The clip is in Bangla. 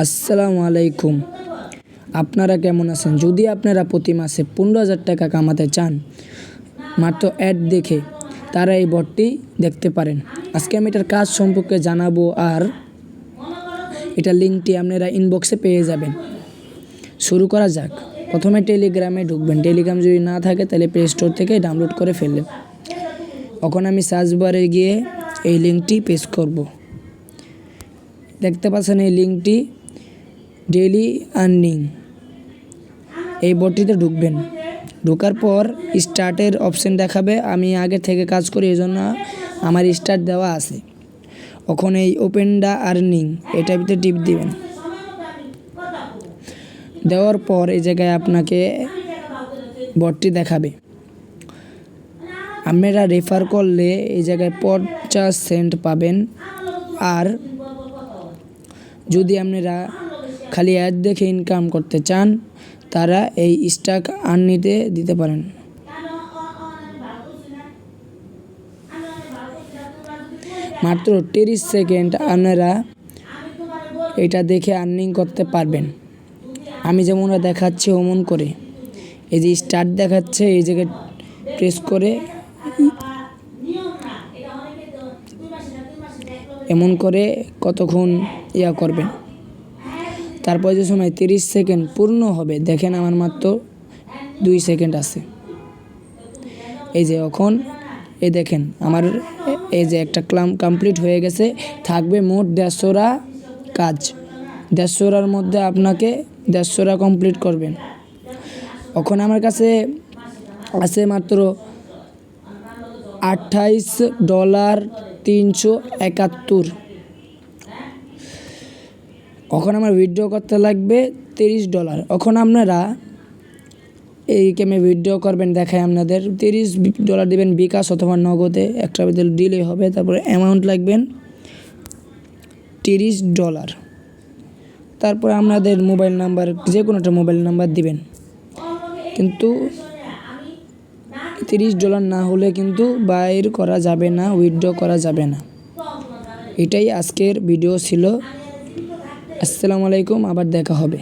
আসসালামু আলাইকুম। আপনারা কেমন আছেন? যদি আপনারা প্রতি মাসে 15,000 টাকা কামাতে চান মাত্র অ্যাড দেখে, তারা এই বটটি দেখতে পারেন। আজকে আমি এটার কাজ সম্পর্কে জানাবো, আর এটার লিঙ্কটি আপনারা ইনবক্সে পেয়ে যাবেন। শুরু করা যাক। প্রথমে টেলিগ্রামে ঢুকবেন। টেলিগ্রাম যদি না থাকে তাহলে প্লে স্টোর থেকে ডাউনলোড করে ফেলবেন। এখন আমি সার্চ বারে গিয়ে এই লিঙ্কটি পেস্ট করব। দেখতে পাচ্ছেন এই লিঙ্কটি ডেইলি আর্নিং, এই বটটিতে ঢুকবেন। ঢোকার পর স্টার্টের অপশন দেখাবে। আমি আগে থেকে কাজ করি, এই জন্য আমার স্টার্ট দেওয়া আছে। এখন এই ওপেন দ্য আর্নিং এটার ভিতরে টিপ দিবেন। দেওয়ার পর এই জায়গায় আপনাকে বটটি দেখাবে। আপনারা রেফার করলে এই জায়গায় 50 সেন্ট পাবেন। আর যদি আপনারা খালি অ্যাড দেখে ইনকাম করতে চান, তারা এই স্টাক আর্নিতে দিতে পারেন। মাত্র 30 সেকেন্ড আপনারা এটা দেখে আর্নিং করতে পারবেন। আমি যেমন দেখাচ্ছি অমন করে, এই যে স্টার্ট দেখাচ্ছে, এই জায়গায় প্রেস করে এমন করে কতক্ষণ করবেন। তারপর যে সময় 30 সেকেন্ড পূর্ণ হবে, দেখেন আমার মাত্র 2 সেকেন্ড আছে। এই যে এখন এই দেখেন আমার এই যে একটা কমপ্লিট হয়ে গেছে। থাকবে মোট 150 কাজ। 150 মধ্যে আপনাকে 150 কমপ্লিট করবেন। এখন আমার কাছে আছে মাত্র $28.371। এখন আমার উইথড্র করতে লাগবে $30। এখন আপনারা এই কেমে উইথড্র করবেন দেখায় আপনাদের। $30 দিবেন বিকাশ অথবা নগদে, একটা দিলেই হবে। তারপরে অ্যামাউন্ট লাগবেন $30। তারপরে আপনাদের মোবাইল নাম্বার, যে কোনো একটা মোবাইল নাম্বার দিবেন। কিন্তু $30 না হলে কিন্তু বাইর করা যাবে না, উইথড্র করা যাবে না। এটাই আজকের ভিডিও ছিল। আসসালামু আলাইকুম, আবার দেখা হবে।